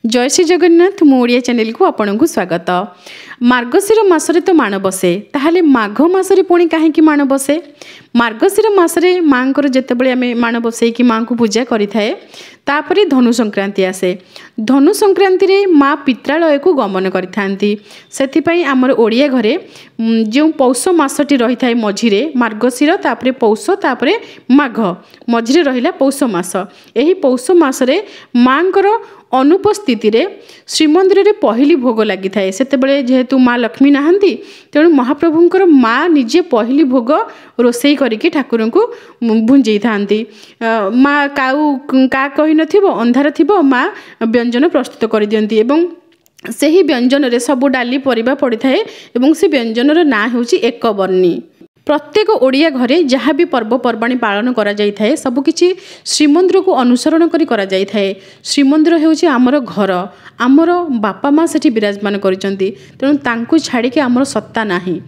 जय श्री जगन्नाथ मो ओडिया चैनल को आपन को स्वागत। मार्गशीर मासरे तो माण बसे ताहले माघ मासरे पुणी कहीं माण बसे। मार्गशीर मासरे माँ को जितेबाला आम माण बसई कि माँ को पूजा करें तापर धनु संक्रांति आसे। धनु संक्रांति रे माँ पित्रालय को गमन करि आमर ओडिया घरे जो पौष मासटी रही था मझिरे मार्गशीर तापर पौष तापर माघ मझिरे रहिला पौष मास। एही पौष मासरे माँ अनुपस्थिति रे श्रीमंदिर रे पहली भोग लगी थाए। सेतेबेले जेहेतु माँ लक्ष्मी नहांती तेणु महाप्रभुंकर माँ निजे पहली भोग रोषेई करिकी ठाकुर को भुंजई थांती। माँ काऊ का कही नथिबो अंधार थिबो माँ व्यंजन प्रस्तुत कर दियंती एवं सही व्यंजन रे सबु डाली परिबा पड़ी थाए एवं से व्यंजनर ना होची एक वर्णी। प्रत्येक ओडिया घरे जहाँ भी पर्वपर्वाणी पालन करा जाई थाए सबकिछि श्रीमंदिर को अनुसरण करा जाई थाए। श्रीमंदिर हेउछि आमर घर, आमर बापा माँ सेठी विराजमान करिसंती तेणु तांकु छाड़ी के आमर सत्ता नाही।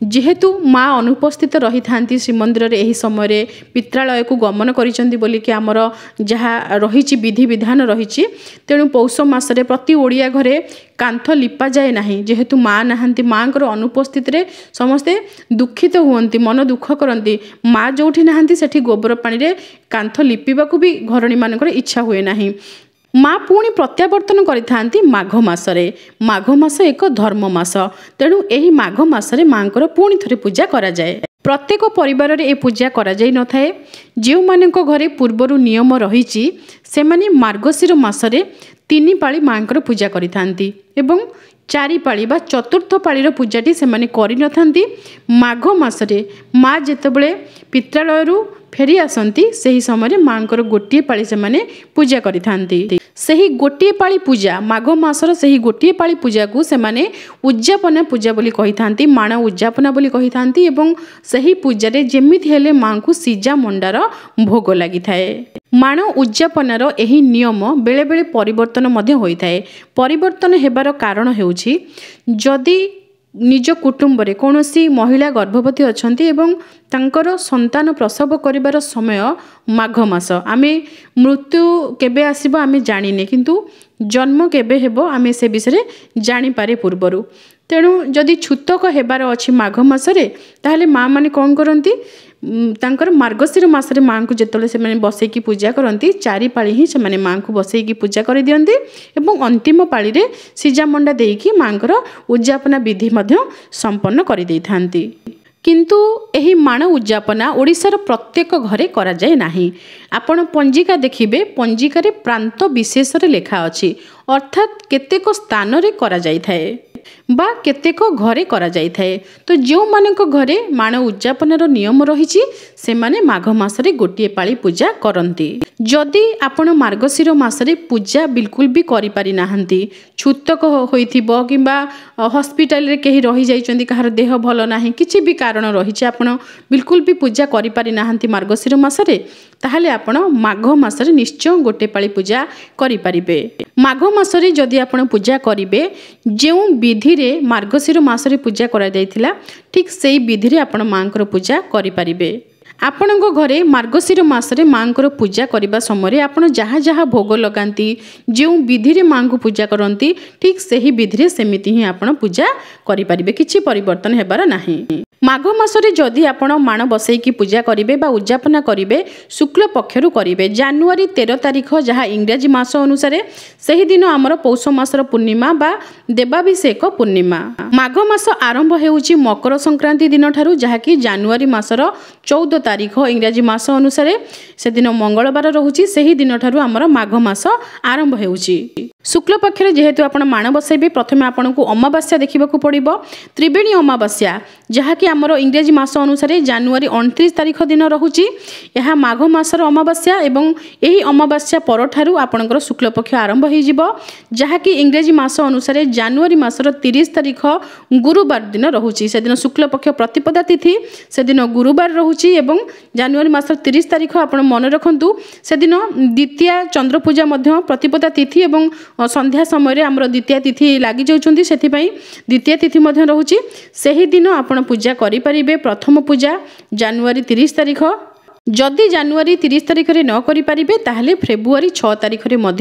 जेहेतु माँ अनुपस्थित रही थांती श्रीमंदिर रे एही समय रे पित्रालय को गमन करिसंती बोली कि आमर जहाँ रहिछि विधि विधान रहिछि तेणु पौष मासरे प्रति ओडिया घरे कांथ लिपा जाए नाही। जेहेतु माँ नहांती माँ अनुपस्थित रे समस्ते दुखित हुअंती मन दुख करती। माँ जोठी नहांती सेठी गोबर पानी रे कांथ लिपिबा को भी घरणी मानकर इच्छा हुए नाही। माँ पुणी प्रत्यावर्तन करिथांती माघ मासरे। माघ मास एक धर्म मास तेणु एही माघ मासरे माँकर पुणी थरे पूजा करा जाए। प्रत्येक परिवार रे ए पूजा करा जाई न थाए। जो मानक घरे पूर्वरु नियम रहिछि सेमाने मार्गशीर मासरे 3 पाଳି माँकर पूजा करिथांती एवं 4 पाଳି बा चतुर्थ पाळीर पूजाटी सेमाने करि न थांती। माघ मासरे माँ जेतेबेले पित्रालयरू फेरी आसंती सही समय माँकर गोटे पाଳି सेमाने पूजा करिथांती। सही गोटे पाଳି पूजा माघ मासर सही गोटे पाଳି पूजा को सेमाने उद्यापना पूजा बोली कहिथांती, माण उद्यापना बोली कहिथांती एवं सही पूजा रे जेमिति हेले माँ को सिजा मंडार भोग लागि थाए। माण उद्यापनार एही नियम बेले बेले परिवर्तन मध्य होई थाए। परिवर्तन हेबार कारण हेउछि जदि निज कुटुंब रे कोनोसी महिला गर्भवती अछंती एवं तांकर संतान प्रसव करिवार समय माघ मास। आमे मृत्यु केबे आसीबो आमे जानिने किंतु जन्म केबे हेबो आमे से विषय जानि पारे पूर्वरु। तेणु जदि छूतक हेबार अछि माघ मासरे ताहले माँ माने कोन करंती तांकर मार्गशीर मासरे माँ को जेतले से माने बसैकी पूजा करंती 4 पाଳି ही से माने माँ को बसैकी पूजा कर दियंती एवं अंतिम पाଳି रे सिजा मंडा देकी माँकर उद्यापना विधि मध्य संपन्न कर देथांती। किंतु एही माण उद्यापना ओडिशार प्रत्येक घरे करा जाए नाही। आपण पंजिका देखिबे पंजिका रे प्रांत विशेष रे लेखा अछि अर्थात केतेक स्थान रे करा जाई थाए बा केतेक घरे करा जाई थाए। तो जो मानक घरे माण उद्यापनार नियम रहिछि से माने माघ मासरे गोटे पाଳି पूजा करंती। जदि आपण मार्गशीर मासरे पूजा बिल्कुल भी करि पारि नाहंती छूतक होइथिबो किबा हॉस्पिटल रे केही रहि जाइचंती कहार देह भलो नाही किछि भी कारण रहिछि आपण बिल्कुल भी पूजा करि पारि नाहंती मार्गशीर मासरे ताहले आपण माघ मासरे निश्चय गोटे पाଳି पूजा करि पारिबे। माघ मासरे जदि आपण पूजा करिवे जो विधि रे मार्गशीर मासरे पूजा करा जायथिला ठीक सेही विधि रे आपण माँकर पूजा करि पारिबे। आपणको घरे मार्गशीर मासरे माँकर पूजा करने समय आपण जहाँ जहाँ भोग लगाती जो विधि रे माँ को पूजा करती ठीक सही विधि रे सेमिति ही आपण पूजा करि पारिबे। किछि परिवर्तन हेबार नाही। माघ मासरे जदि आपण माण बसैकी पूजा करिवे बा उद्यापना करिवे शुक्ल पक्षरु करिवे जनवरी 13 तारिख जहाँ इंग्राजी मास अनुसार सही दिन आमर पौष मासर पूर्णिमा बा देवाभिषेक पूर्णिमा। माघ मास आरंभ हेउची मकर संक्रांति दिन ठारू जहाँकि जनवरी मासर 14 तारिख इंग्राजी मास अनुसार से दिन मंगलवार रहुची सही दिन ठारू आमर माघ मास आरंभ हेउची। शुक्ल पक्षरे जेहेतु आपण माण बसैबे प्रथमे आपनको अमावास्या देखिबाकू पड़िबो त्रिवेणी अमावास्या जहाँकि आमर इंग्राजी मास अनुसार जनवरी 29 तारिख दिन रहुची। यह माघ मासर अमावास्या एवं यही अमावास्या परठारू आपणकर शुक्ल पक्ष आरंभ हो जिवो जहाँकि इंग्राजी मास अनुसार जनवरी मासर 30 तारिख गुरुवार दिन रहुची। से दिन शुक्ल पक्ष प्रतिपदा तिथि से दिन गुरुवार रहुची एवं जनवरी मासर 30 तारिख आपण मन रखंतु से दिन द्वितीय चंद्र पूजा मध्य प्रतिपदा तिथि एवं संध्या समय आमर द्वितीय तिथि लागि जाउछंती सेथिपई द्वितीय तिथि मध्य रहुची। सही दिन आपण पूजा करि परिबे। प्रथम पूजा जनवरी 30 तारिख जदि जानुआरी 30 तारिख में न करें ताहले फेब्रुआरी 6 तारिख में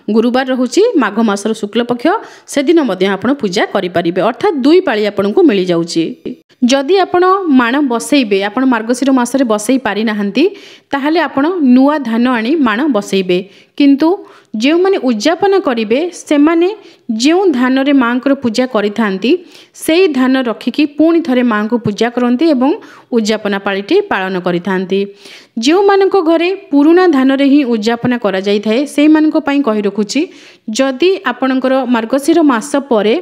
गुरुवार रोचे माघ मासर शुक्लपक्ष से दिन आप पूजा करें अर्थात 2 पाली आपको मिल जाऊँगी। जदि आपण माण बसैबे आपण मार्गशीर मासरे बसई पारि नाहंती ताहले आपण नुआ धान आनी माण बसैबे किंतु जो माने उद्यापन करिवे से माने जो धान रे मां को पूजा करिथांती सेई धान रखिकी पुणी थरे मां को पूजा करंती एवं उद्यापना पाळीटी पालन करिथांती। जो मानको घरे पुराना धान रे ही उद्यापना करा जाई थाए सेई मानको पई कहि रखुची जदि आपणकर मार्गशीर मास परे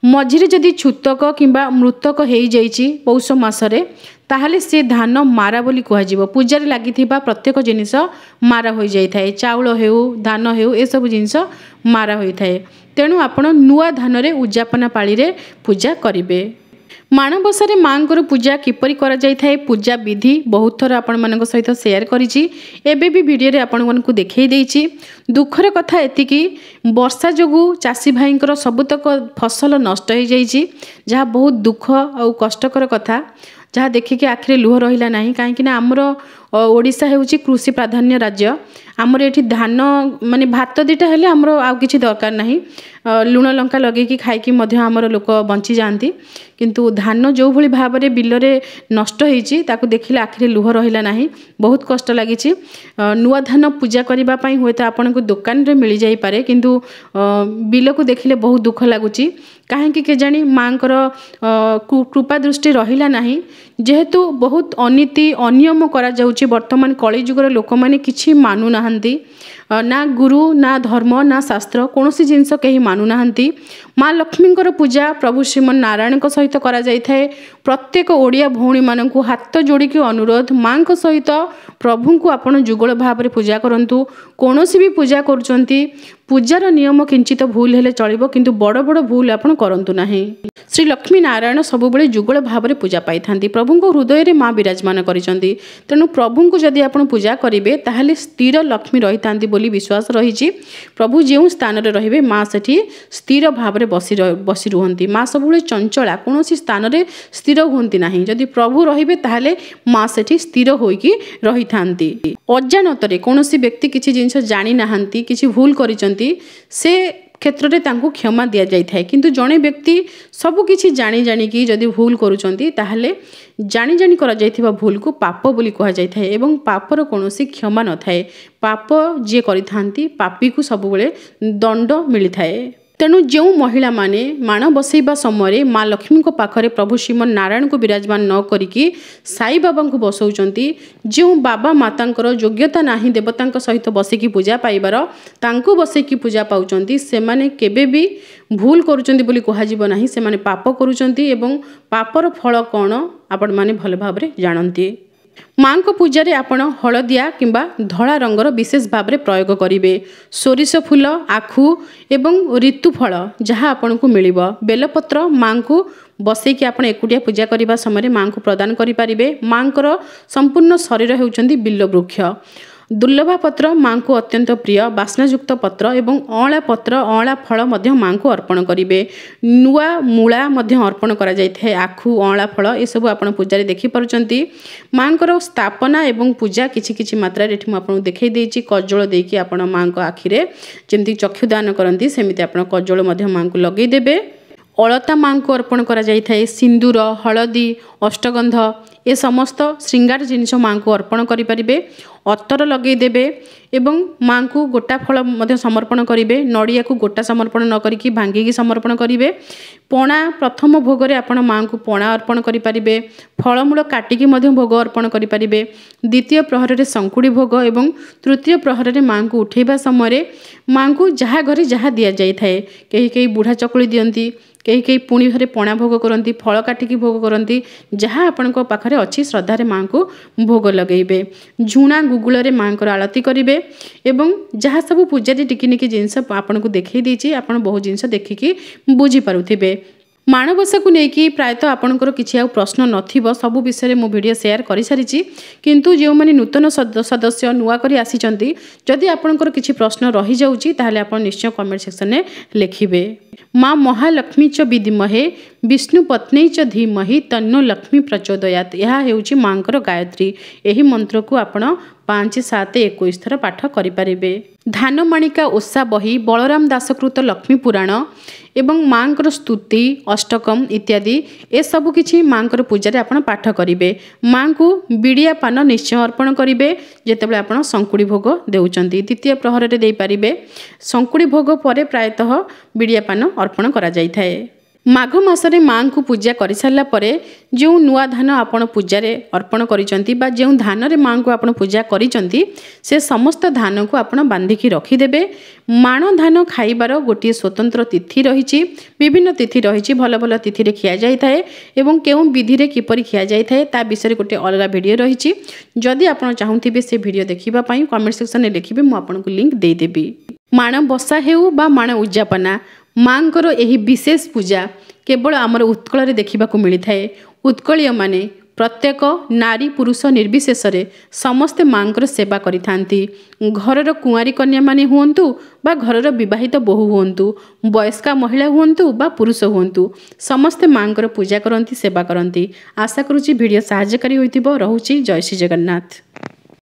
मझिरे जदि छूतक किंबा मृतक हो जाइए पौष मसरे ताहले से धान मारा बोली कहुव पूजार लगी प्रत्येक जिनिस मारा हो जाए चाउल हो धान हो ए सब जिनिस मारा होता है तेणु आपण नुआ धान रे उद्यापना पाली रे पूजा करेंगे। माणबसारे माँ पूजा किपरि करा जाय थाए पूजा विधि बहुत थर आपण मानक सहित शेयर करिछि एबे भी वीडियो रे आपण मानकु देखै देइछि। दुखर कथा एतिकी वर्षा जोगु चासी भाईंकर सबुतक फसल नष्ट हो जाइछि जहाँ बहुत दुख और कष्टकर कथा जहाँ देखिके आखिरे लुह रहिला नाही काहेकि ना हमर ओडिशा हेउछि कृषि प्राधान्य राज्य आमर एठी धान माने भात दीटा हेले आमर आउ किछि दरकार नाही लुण लंका लगेकी खाइकी मध्य आमर लोक बंची जाती किंतु धान जो भली भाव में बिल रे नष्ट होईछि ताकु देखिले आखिरे लुह रहिला नाही बहुत कष्ट लागिछि। नुआ धान पूजा करबा पई होयत आपन को दुकान रे मिल जाई पारे किंतु बिल को देखिले बहुत दुख लागुछि काहेकि के जानी मांकर कृपा दृष्टि रहिला नाही जेहेतु बहुत अनीति अनियम करा जाउछि। वर्तमान कली जुगर लोक माने किछि मानु नाहंती ना गुरु ना धर्म ना शास्त्र कौन सी जिनस कहीं मानु नाहंती। माँ लक्ष्मींकर पूजा प्रभु श्रीमन नारायण सहित करा जाय थाए प्रत्येक ओडिया भौणी मानकु हाथ जोड़िकी अनुरोध माँ सहित प्रभु को आपण जुगल भाव में पूजा करंतु कौन सी भी पूजा करुचंती पूजार नियम किंचित भूल हेले चलिबो किंतु बड़ बड़ भूल आपण करंतु नाही। श्री लक्ष्मी नारायण सबुबले जुगल भाव में पूजा पाई थांती प्रभु को हृदय रे माँ विराजमान करिसंती तेणु प्रभु को जदि आपण पूजा करिवे ताहले स्थिर लक्ष्मी रही बोली विश्वास रही। प्रभु जो स्थान रे रहिबे माँ सेठी स्थिर भाव में बसी रुहंती माँ सबुबले चंचला कौन सी स्थान रे स्थिर हुंती नाही जदि प्रभु रहिबे ताहले माँ सेठी स्थिर होइकी रही थांती। अजानतरे कौन सी व्यक्ति किसी जिनिस जानी नाहंती किसी भूल करिसंती से क्षेत्र में तांको क्षमा दिया जाय थाए किंतु जड़े व्यक्ति सबु किछि जानी जानिकी जदि भूल करुचंती ताहले जानी जानी करा जायथिबा भूल को पाप बोली कहा जाय थाए एवं पापर कोनोसी क्षमा न थाए पाप जे करिथांती पापी को सबुबले दंड मिली थाए। तेणु जो महिला माने माण बसैबा समय माँ लक्ष्मी को पाखरे प्रभु श्रीमन नारायण को विराजमान न करिकी साई बाबा को बसौचंती जो बाबा मातांकर योग्यता नाही देवता सहित बसिकी पूजा पाइबार तांको बसैकी पूजा पाउचंती से माने केबे भी भूल करुचंती बोली कहाजिबो नाही से माने पाप करुचंती एवं पापर फल कौन आपण माने भल भाव में जानती। माँ को पूजा रे आपण हलदिया किंबा धला रंगर विशेष भाव में प्रयोग करेंगे। सोरिष फूल आखु एवं ऋतुफल जहाँ आपण को मिलिबो बेलपत्र माँ को बसैकी आपण एकुटिया पूजा करने समय माँ को प्रदान करें। माँ को संपूर्ण शरीर होउचंदी बिल्व वृक्ष दुर्लभा पत्र माँ को अत्यंत प्रिय बास्नायुक्त पत्र एवं अँला पत्र अँला फल माँ को अर्पण करेंगे। नुआ मूला अर्पण करा जाय थाए आखु अँला फल ये सब आप पूजा देखिपुंट माँ को स्थापना एवं पूजा किछि किछि मात्रा रे आपको देखई देछि कजल देकी आपण माँ को आखिरे जमती चक्षुदान करती सेमती आप कजल माँ को लगई देबे। अलता माँ को अर्पण करा जाय थाए सिंदूर हलदी अष्टगंध ए समस्त श्रृंगार जिनिस माँ को अर्पण करें। अतर लगे देबे एवं माँ को गोटा फल समर्पण करेंगे। नड़िया को गोटा समर्पण न करिकी भांगिकी समर्पण करेंगे। पणा प्रथम भोग आपण माँ को पणा अर्पण करें। फलमूल काटिकी भोग अर्पण करें। द्वितीय प्रहर में शंकुड़ी भोग एवं तृतीय प्रहर में माँ को उठेबा समय माँ को जहाँ घरे जहाँ दि जाए कहीं कहीं बुढ़ा चकुली दियंती कहीं कहीं पुणी घरे पणा भोग करती फल काटिकी भोग करती जहाँ आपण पाखरे अच्छी श्रद्धारे माँ को भोग लगेबे। झुणा गुगुल माँ को आलती करेंगे एवं जहाँ सब पूजा टिकी निकी जिनस आपन को देखई देछि आपन बहुत जिनस देखिकी बुझी पारुथिबे। माणबसा को लेकिन प्रायतः आपणकर किसी आ प्रश्न नथिबो सबु विषय मु वीडियो शेयर कर सारी किंतु जो मैंने नूतन सदस्य नुआ करी आसीचंती जदि आपणकर किसी प्रश्न रही जाउची ताहले आपण निश्चय कमेंट सेक्शन में लिखिबे। माँ महालक्ष्मी च विद्महे विष्णु पत्नी च धीमहि तन्नो लक्ष्मी प्रचोदयात यह हेउची मांकर गायत्री। एही मंत्र को आपण 5, 7, 21 थर पाठ करें। धानमाणिका ओषा बही बलराम दासकृत लक्ष्मी पुराण एवं मांकर स्तुति अष्टकम इत्यादि ए सब किछि मांकर पूजा आपण पाठ करेंगे। माँ को बिड़िया पान निश्चय अर्पण करेंगे जितेबाला आपण संकुड़ी भोग देउचंती द्वितीय प्रहर रे दे पारिबे। संकुड़ी भोग पर प्रायतः बिड़िया पान अर्पण करा जाय थाए। माघ मासरे माँ को पूजा कर सारा पर जो नुआ धान आपण पूजार अर्पण करिसंती बा जो धान रे माँ को आपण पूजा करिसंती से समस्त धान को आपण बांधिकी रखिदेबे। माण धान खाइबार गोटे स्वतंत्र तिथि रही विभिन्न तिथि रही भल भल तिथि रे खिया जाय थाए एवं केउ विधि रे किपरि खिया जाय थाए ता विषय गोटे अलग वीडियो रही। जदि आपण चाहूथिबे से वीडियो देखिबा पई कमेंट सेक्शन में लिखिबे मु आपन को लिंक दे देबी। माण बसा हेउ बा माण उद्यापना मांकर एही विशेष पूजा केवल आमर उत्कल रे देखिबा को मिली थाए। उत्कलीय माने प्रत्येक नारी पुरुष निर्विशेष समस्ते मांकर सेवा करिथांती। घरर कुंवारी कन्या माने हुंतु बा घरर विवाहित बहु हुंतु वयस्का महिला हुंतु बा पुरुष हुंतु समस्ते मांकर पूजा करंती सेवा करंती। आशा करूची वीडियो सहायकारी होइतिबो। रहुची जय श्री जगन्नाथ।